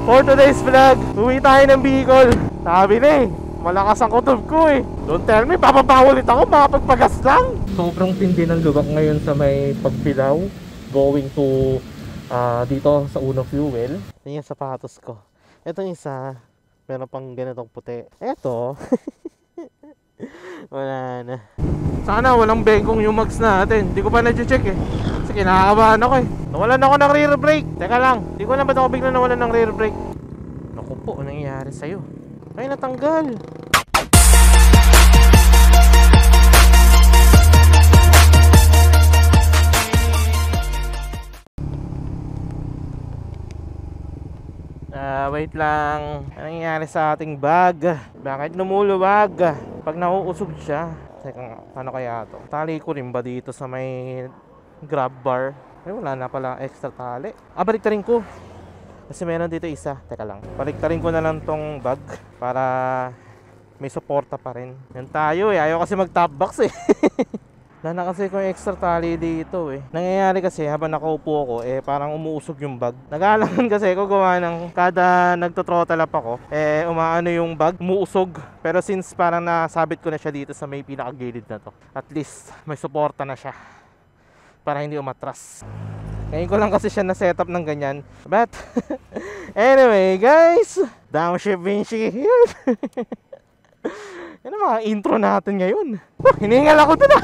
For today's vlog, uwi tayo ng Bicol. Sabi na malakas ang kutob ko Don't tell me, papabawal ulit ako, makapagpagas lang. Sobrang tindi ng lubak ngayon sa may Pagpilaw. Going to dito sa Uno Fuel. Yan yung sapatos ko. Itong isa, meron pang ganitong puti. Eto, wala na. Sana walang bengkong yung mags natin. Hindi ko pa na-check Kasi kinakabahan ako Nawalan ako ng rear brake. Teka lang, hindi ko na ba't ako bigla nawalan ng rear brake. Naku po, anong nangyayari sa'yo? Ay, natanggal. Wait lang. Anong nangyayari sa ating bag? Bakit lumuluwag? Pag nauusog siya. Teka nga, paano kaya ito? Tali ko rin ba dito sa may grab bar? Ay, wala na pala extra tali. Baliktarin ko. Kasi meron dito isa. Teka lang. Baliktarin ko na lang tong bag para may suporta pa rin. Yan tayo Ayaw kasi mag top box Wala na kasi kung extra tali dito Nangyayari kasi habang nakaupo ako parang umuusog yung bag. Nag-aalangan kasi ako gawa ng kada nagto-throttle up ako umaano yung bag, umuusog. Pero since parang nasabit ko na siya dito sa may pinakagilid na to, at least may suporta na siya para hindi umatras. Ngayon ko lang kasi siya na-setup ng ganyan. But anyway guys, downshift Vinci here. Yan ang mga intro natin ngayon. Hiningal ako dun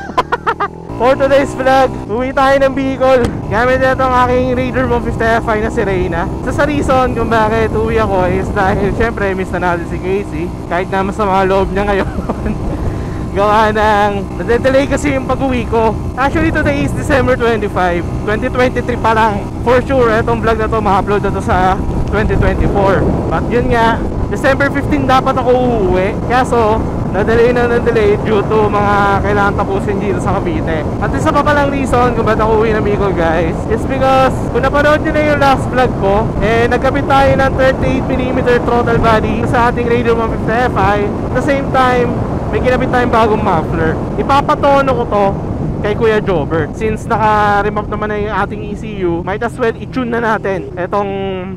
For today's vlog, uwi tayo ng Bicol. Gamit na itong aking Raider 150 Fi na si Reyna. Sa reason kung bakit uwi ako is dahil syempre miss na natin si Casey. Kahit na masama loob niya ngayon. Gawa ng nade-delay kasi yung pag-uwi ko. Actually today is December 25, 2023 pa lang. For sure, itong vlog na to ma-upload na to sa 2024. But yun nga, December 15 dapat ako uuwi. Kaso na-delay due to mga kailangan tapusin dito sa Cavite. At isa pa palang reason kung ba't ako uwi ng Bicol guys is because kung napanood nyo na yung last vlog ko, nagkabit tayo ng 38mm throttle body sa ating Raider 150 Fi. At the same time, may kinabit tayong bagong muffler. Ipapatono ko to kay Kuya Jobert. Since naka-remap naman na yung ating ECU, might as well i-tune na natin itong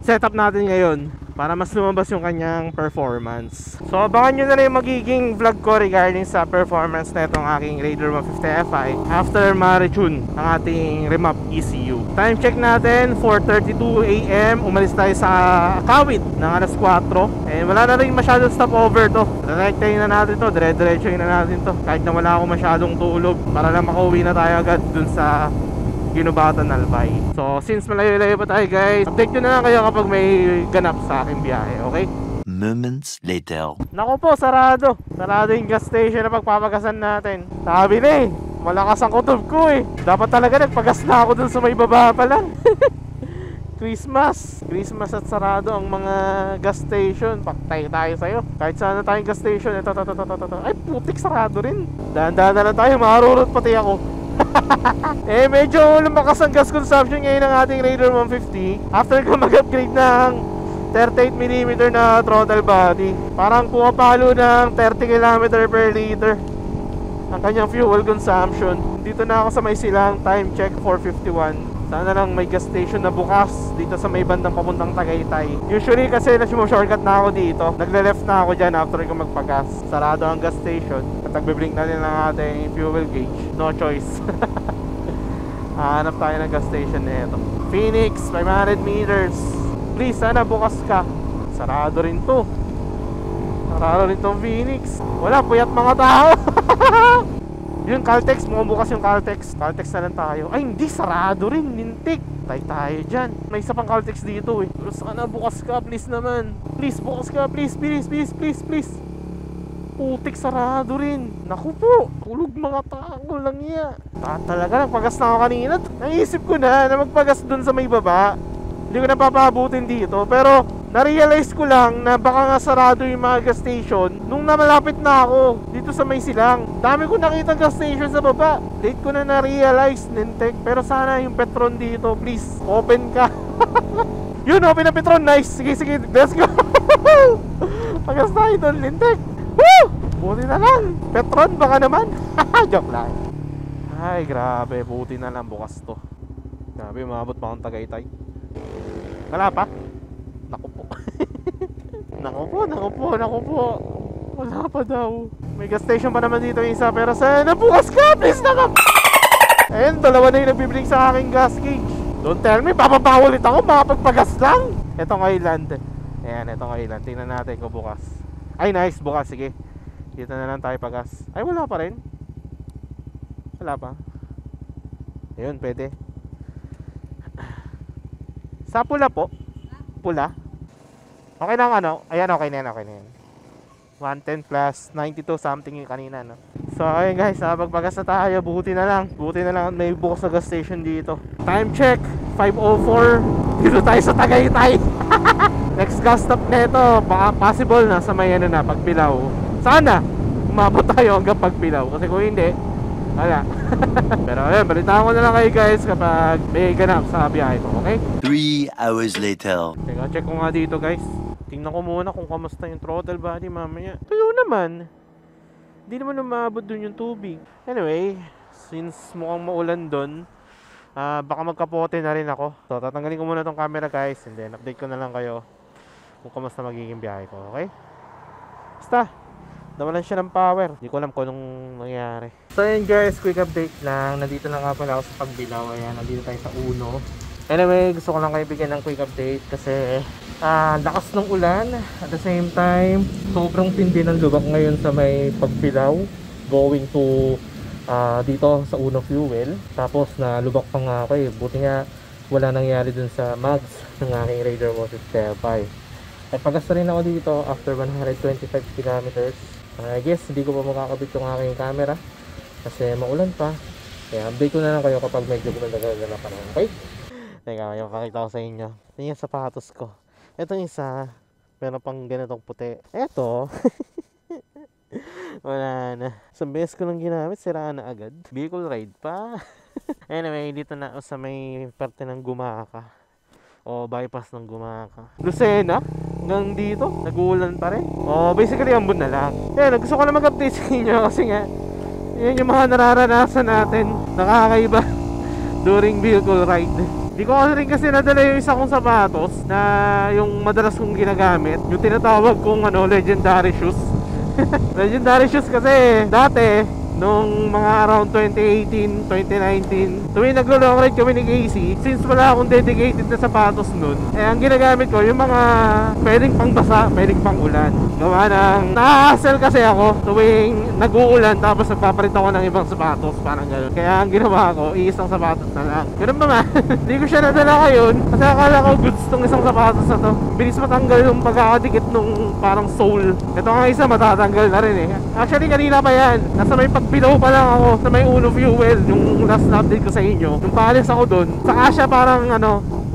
setup natin ngayon para mas lumabas yung kanyang performance. So abangan nyo na rin yung magiging vlog ko regarding sa performance na itong aking Raider 150 Fi after ma-retune ang ating remap ECU. Time check natin, 4:32 AM. Umalis tayo sa Kawit ng alas 4. And wala na rin masyadong stopover to. Direktayin na natin to, dire-diretsuhin na natin to kahit na wala akong masyadong tulog para lang makauwi na tayo agad dun sa Ginubatan, Albay. So since malayo-layo pa tayo guys, update nyo na lang kayo kapag may ganap sa aking biyahe, okay? Moments later. Naku po, sarado yung gas station na pagpapagasan natin. Sabi na malakas ang kutob ko Dapat talaga nagpagas na ako dun sa may baba pa lang. Christmas at sarado ang mga gas station. Paktay tayo sa'yo. Kahit saan na tayong gas station. Ito. Ay putik, sarado rin. Dahan-dahan na lang tayo, marurot pati ako. Medyo lumakas ang gas consumption ngayon ng ating Raider 150 after ko mag-upgrade ng 38mm na throttle body. Parang pumapalo ng 30 km per liter ang kanyang fuel consumption. Dito na ako sa may silang, time check 4:51. Sana lang may gas station na bukas dito sa may bandang papuntang Tagaytay. Usually kasi shortcut na ako dito, nagle-left na ako dyan after ko magpagas. Sarado ang gas station at nagbe-blink na din ang ating fuel gauge. No choice. Hanap tayo ng gas station na ito. Phoenix, 500 meters. Please, sana bukas ka. Sarado rin to. Sarado rin tong Phoenix. Wala, puyat mga tao. Yung Caltex, mukhang bukas yung Caltex. Caltex na lang tayo. Ay hindi, sarado rin, lintik. Tayo dyan. May isa pang Caltex dito Pero sana bukas ka, please naman. Please, bukas ka, please. Putik, sarado rin. Naku po, tulog mga tao lang yan. Talaga, nagpagas na ako kanina. Naisip ko na magpagas dun sa may baba. Hindi ko na papabutin dito. Pero na-realize ko lang na baka nga sarado yung mga gas station nung namalapit na ako dito sa may silang. Dami ko nakita gas station sa baba. Late ko na na-realize, Nintek. Pero sana yung Petron dito, please, open ka. Yun, open na Petron, nice. Sige, let's go. Pagas tayo doon, Nintek. Woo! Buti na lang. Petron, baka naman. Joke lang. Ay, grabe, buti na lang bukas to. Grabe, umabot pa akong Tagaytay. Wala pa? Naku po. Naku po. Wala pa daw. May gas station pa naman dito yung isa, pero sana bukas ka, please naman. Ayun, dalawa na yung nagbibring sa aking gas gauge. Don't tell me, bababa ulit ako, makapagpagas lang. Etong island. Ayan, etong island. Tingnan natin kung bukas. Ay, nice, bukas, sige. Dito na lang tayo pagas. Ay, wala pa rin. Wala pa. Ayun, pwede. Sa pula po. Pula. Okay lang ano? Ayan, okay na yan. 110 plus 92 something yung kanina, no? So, ayun guys, magpagas na tayo. Buti na lang may bukas na gas station dito. Time check, 5:04. Dito tayo sa Tagaytay. Next gas stop neto, baka possible na sa may ano na, Pagbilao. Sana umabot tayo hanggang Pagbilao. Kasi kung hindi, wala. Pero ayun, balitaan ko na lang kayo guys kapag may ganap sa biyahe ko, okay? 3 hours later. Teka, check ko nga dito guys. Tingnan ko muna kung kamusta yung throttle body mamaya. Tuyo naman. Hindi naman umabot dun yung tubig. Anyway, since mukhang maulan dun, baka magkapote na rin ako. So, tatanggalin ko muna tong camera guys, and then update ko na lang kayo kung kamusta magiging biyahe ko, okay? Basta, nawalan siya ng power. Hindi ko alam kung anong nangyari. So yun guys, quick update lang. Nandito na nga pala ako sa Pagbilao. Ayan, nandito tayo sa Uno. Anyway, gusto ko lang kayo bigyan ng quick update kasi lakas ng ulan. At the same time, sobrang tindi ng lubak ngayon sa may Pagbilao going to dito sa Uno Fuel. Tapos na lubak pa nga ako eh. Buti nga wala nangyari dun sa mags ng aking Raider Motors Fairbuy. At pagkasta rin ako dito after 125 kilometers. I guess hindi ko pa makakabit yung aking camera kasi maulan pa. Kaya update ko na lang kayo kapag medyo gumagana na pa naman. Okay? Teka, yung kakita ko sa inyo. Ito yung sapatos ko. Ito yung isa. Meron pang ganitong puti. Ito. Wala na. Sa beses ko lang ginamit, siraan na agad. Vehicle ride pa. Anyway, dito na ako sa may parte ng Gumaka. O bypass ng Gumaka. Lucena. Hanggang dito. Nag-uulan pa rin. O basically, ambon na lang. Kaya gusto ko na mag-update sa inyo kasi nga, yan yung mga nararanasan natin. Nakakaiba during vehicle ride. Di ko rin kasi nadala yung isa kong sapatos na yung madalas kong ginagamit. Yung tinatawag kong legendary shoes. Legendary shoes kasi dati, nung mga around 2018, 2019, tuwing naglo-long ride kami ni Casey, since wala akong dedicated na sapatos nun, ang ginagamit ko yung mga pwedeng pang basa, pwedeng pang ulan. Gawa ng na-hassle kasi ako tuwing nag-uulan tapos nagpapalit ako ng ibang sapatos, parang gano'n. Kaya ang ginawa ko, iisang sapatos na lang. Ganun ba man? Hindi ko siya nadala ngayon kasi akala ko goods tong isang sapatos na to. Bilis matanggal yung pagkakadikit nung parang sole. Ito nga isa matatanggal na rin eh. Actually kanina pa yan, nasa may Pagbilao pa lang ako sa may Uno Fuel, yung last na update ko sa inyo. Yung paalis ako dun, saka siya parang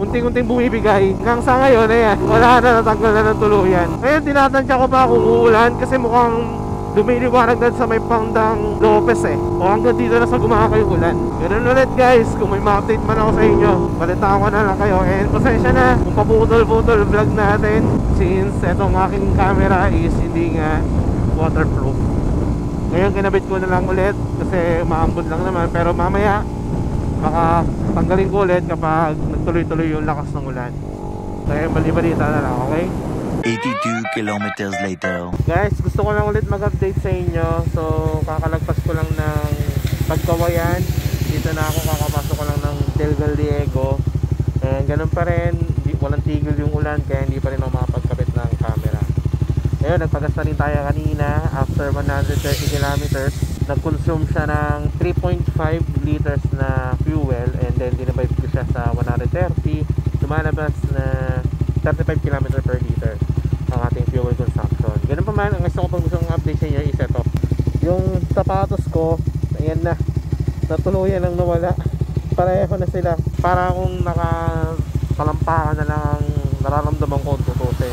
unting-unting bumibigay. Hanggang sa ngayon, ayan, wala na, natanggal na ng tuluyan. Ngayon, tinatansya ko pa kung uulan kasi mukhang lumiliwanag na sa may Pandang Lopez eh. O hanggang dito na sa Gumaka yung ulan. Ganun ulit guys, kung may ma-update man ako sa inyo, balitaan ko na lang kayo. And pasensya na kung paputol-putol vlog natin since etong aking camera is hindi nga waterproof. Ngayon kinabit ko na lang ulit kasi maambon lang naman, pero mamaya baka tanggalin ko ulit kapag nagtuloy-tuloy yung lakas ng ulan. Kaya bali-balita na lang, okay? 82 kilometers later. Guys, gusto ko lang ulit mag-update sa inyo. So kakalagpas ko lang ng Pagkawayan. Dito na ako, kakapasok ko lang ng Del Gallego. And ganun pa rin, walang tigil yung ulan kaya hindi pa rin ako makapagkabit ng camera. Ayun, nagpagas na rin tayo kanina. After 130 kilometers, nag-consume siya ng 3.5 liters na fuel. And then dinabay ko siya sa 130. Lumalabas na 35 km per liter ang ating fuel consumption. Ganun pa man, ang gusto ko pang gustong update sa inyo is ito. Yung sapatos ko, ayan na, natuluyan lang nawala. Pareho na sila. Para akong nakakalampakan na lang ang nararamdaman ko tutusin.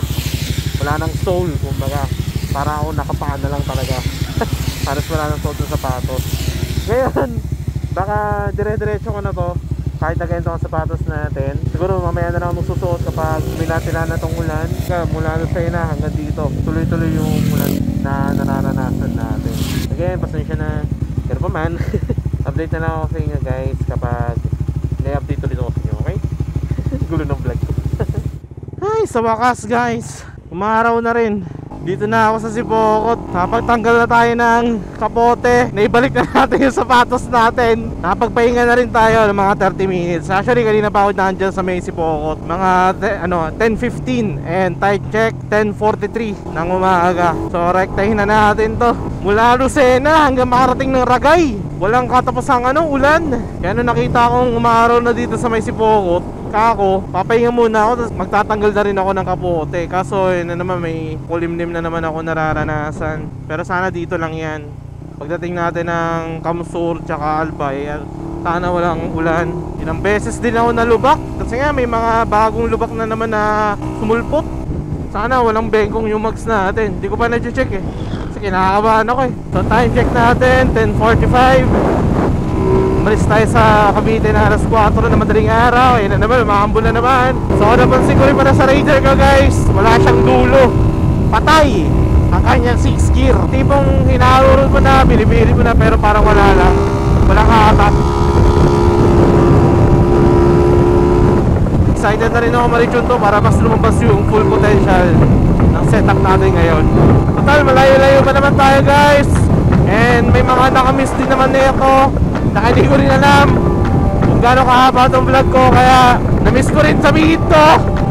Wala nang sole, kumbaga. Para ako nakapaan na lang talaga. Halos wala nang sole sa sapatos. Ngayon, baka dire-diretso ko na to. Kahit na ganito ang sapatos natin. Siguro mamaya na lang magsusuot kapag minatila na tong ulan. Mula na sa ina hanggang dito. Tuloy-tuloy yung ulan na nararanasan natin. Again, pasensya na. Pero pa man, update na lang ako sa inyo guys kapag may-update ulit ako sa inyo, okay? Gulo ng vlog ko. Ay, sa wakas guys, Umaraw na rin. Dito na ako sa Sipokot. Napagtanggal na tayo ng kapote. Naibalik na natin yung sapatos natin. Napagpahinga na rin tayo ng mga 30 minutes. Actually, kanina pa ako nandyan sa may Sipokot. Mga 10:15 and time check 10:43 ng umaga. So, rektahin na natin to. Mula Lucena hanggang makarating ng Ragay. Walang katapusang ulan. Kaya nung nakita akong umaraw na dito sa may Sipokot, kako, papahinga muna ako, tapos magtatanggal na rin ako ng kapote. Kaso yun na naman, may kulimlim na naman ako nararanasan. Pero sana dito lang yan. Pagdating natin ng Kamsur tsaka Albay, sana walang ulan. Ilang beses din ako nalubak, kasi nga may mga bagong lubak na naman na sumulpot. Sana walang bengkong yung mags natin. Hindi ko pa na-check eh, kasi kinakabahan ako eh. So time check natin 10:45. Malis tayo sa Cavite na alas 4 na madaling araw. Ayun na naman, maambon na naman. So napansin ko rin para sa Raider ko guys, wala siyang dulo. Patay ang kanyang 6 gear. Tipong hinaharurot mo na, bilibili mo na, pero parang wala lang. Walang hatak. Excited na rin ako ma-retune to para mas lumabas yung full potential ng setup natin ngayon. Total, malayo-layo pa naman tayo guys. And may mga nakamiss din naman nito. Saka hindi ko rin alam kung gaano kahaba itong vlog ko, kaya namiss ko rin sabihin to.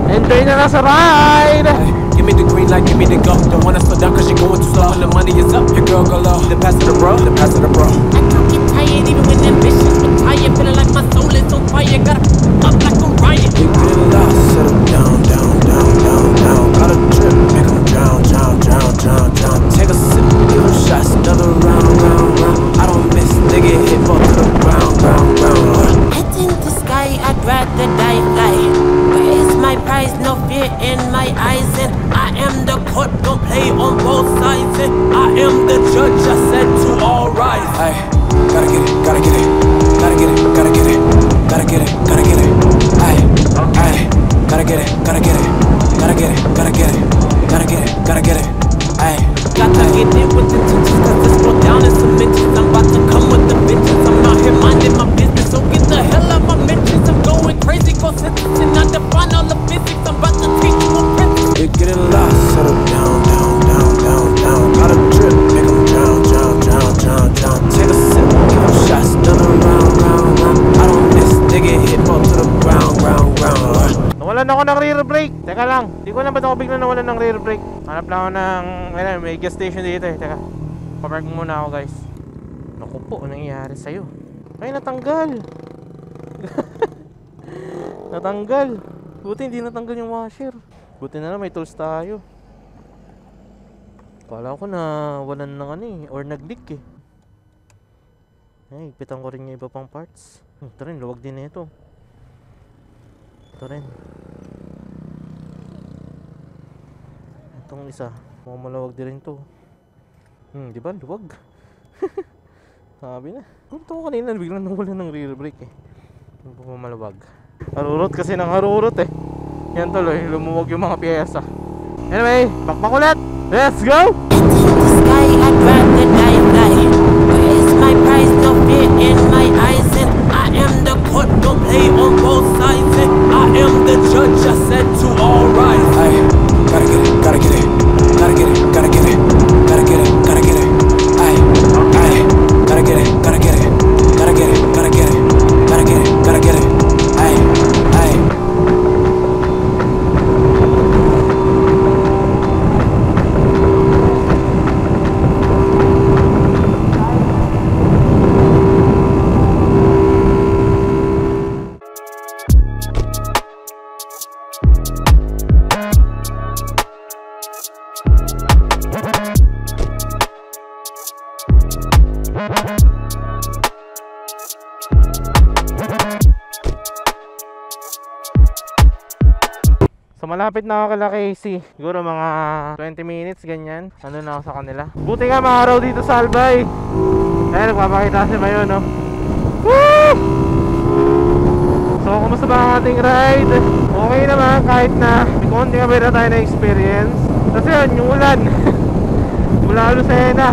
Enjoy na lang sa ride. Give me the green light, give me the go. Don't wanna slow down cause you're going too slow. When the money is up, your girl go low. The pass to the bro, the pass to the bro. I don't get tired even when ambitions retire. Feeling like my soul is on fire. Gotta up like a riot. You get lost, settle down, down, down, down, down. Got a trip, make 'em drown, drown, drown, drown, drown. Take a sip, give 'em shots, another round, round, round. I don't miss, they get hit, fall to the ground, ground, ground. Head in the sky, I'd rather die fly. Where is my prize? No fear in my eyes. And I am the court, don't play on both sides. And I am the judge, I said to all rise. Ay, gotta get it, gotta get it, gotta get it, gotta get it, gotta get it, gotta get it. Ay, ay, gotta get it, gotta get it, gotta get it, gotta get it, gotta get it, gotta get it. Ay, gotta hit it with intentions, cause this go down in some mentions. I'm about to come with the bitches. I'm out here minding my business, so get the hell out my mentions. I'm going crazy, go sentencing. I define all the physics. I'm about to teach you a principle. you get lost, settle down, down, down, down, down. Got a trip, make 'em drown, drown, drown, drown, drown. Take a sip, give 'em shots, another round, round, round. I don't miss, they get hit, fall to the ground, ground, ground. Nawalan ako ng rear brake. Teka lang, di ko na ba't ako bigla nawalan ng rear brake. Hanap lang ako ng, may gas station dito eh. Teka, papark muna ako guys. Naku po, anong nangyayari sa'yo? Ay, natanggal. Natanggal. Buti hindi natanggal yung washer. Buti na lang may tools tayo. Kala ko na walan ng or nag-leak eh. Ay, higpitan ko rin yung iba pang parts. Ito rin, luwag din na ito. Ito rin. Itong isa, mukhang malawag din rin to. Di ba? Luwag. Sabi na. Ito ko kanina, biglang nawalan ng rear brake eh. Yung po malawag. Harurot kasi ng harurot eh. Yan tuloy, lumuwag yung mga piyesa. Anyway, bakbak ulit! Let's go! Head in the sky, I'd rather die fly. Where is my prize? No fear in my eyes. And I am the court, don't play on both sides. And I am the judge, I said to all rise. Ay, gotta get it, gotta get it, gotta get it, gotta get it, gotta get it, gotta get it. Ay, ay, gotta get it, gotta get it, gotta get it, gotta get it, gotta get it, gotta get it. Ay, ay. So malapit na ako kala Casey. Siguro mga 20 minutes ganyan. Ano na ako sa kanila. Buti nga maaraw dito sa Albay. Ayan, nagpapakita si Mayo, no? Woo! So kumusta ba ang ating ride? Okay naman kahit na may konti kami na tayo na experience. Kasi yun, yung ulan. Mula Lucena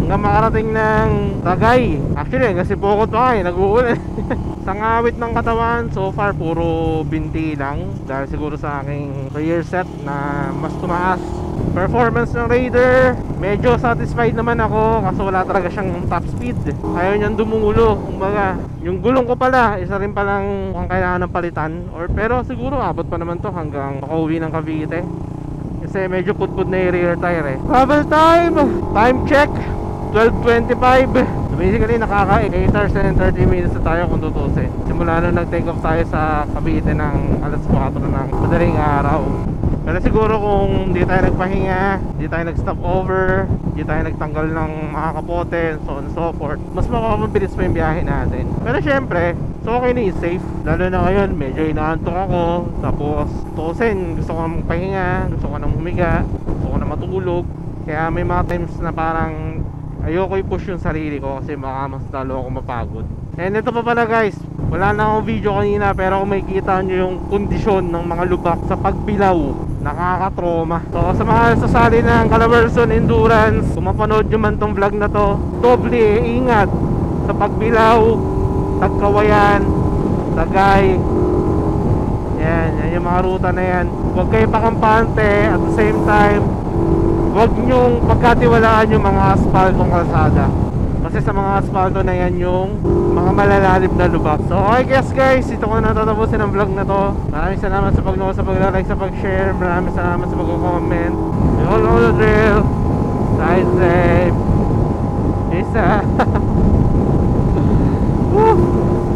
hanggang makarating ng Tagay. Actually, kasi Sipokot pa kayo, nag-uulan. Sa ngawit ng katawan, so far puro binti lang. Dahil siguro sa aking rear set na mas tumaas. Performance ng Raider, medyo satisfied naman ako kasi wala talaga siyang top speed. Ayaw niyang dumulo. Kumbaga, yung gulong ko pala, isa rin palang kung kailangan ng palitan. Pero siguro abot pa naman to hanggang makauwi ng Cavite. Kasi medyo putput na yung rear tire eh. Travel time check 12:25. Basically nakaka 8 hours and 30 minutes na tayo kung tutusin. Simula nung nag-take off tayo sa Cavite ng alas 4 ng madaling araw. Pero siguro kung di tayo nagpahinga, di tayo nag-stop over, di tayo nagtanggal ng mga kapote, so on and so forth, mas makakabilis pa yung biyahe natin. Pero syempre, so okay na yung safe. Lalo na ngayon, medyo inaantok ako. Tapos tutusin, gusto ko nang magpahinga, gusto ko nang humiga, gusto ko nang matulog. Kaya may mga times na parang ayoko i-push yung sarili ko kasi baka mas lalo ako mapagod. And ito pa pala guys, wala na akong video kanina pero kung makikita nyo yung kondisyon ng mga lubak sa pagbilaw, nakakatroma. So sa mga sasali ng Calabarzon Endurance, kung mapanood nyo man tong vlog na to, doble ingat sa pagbilaw, Tagkawayan, Tagay. Yan yung mga ruta na yan. Huwag kayo pakampante, at the same time huwag nyong pagkatiwalaan yung mga asphaltong kalsada. Kasi sa mga asphalto na yan yung mga malalalim na lubak. So okay guys, ito ko na tatapusin ang vlog na to. Maraming salamat sa pag-nood, sa pag-like, sa pag-share. Maraming salamat sa pag-comment. You all know the drill. Ride safe. Peace out. Woo!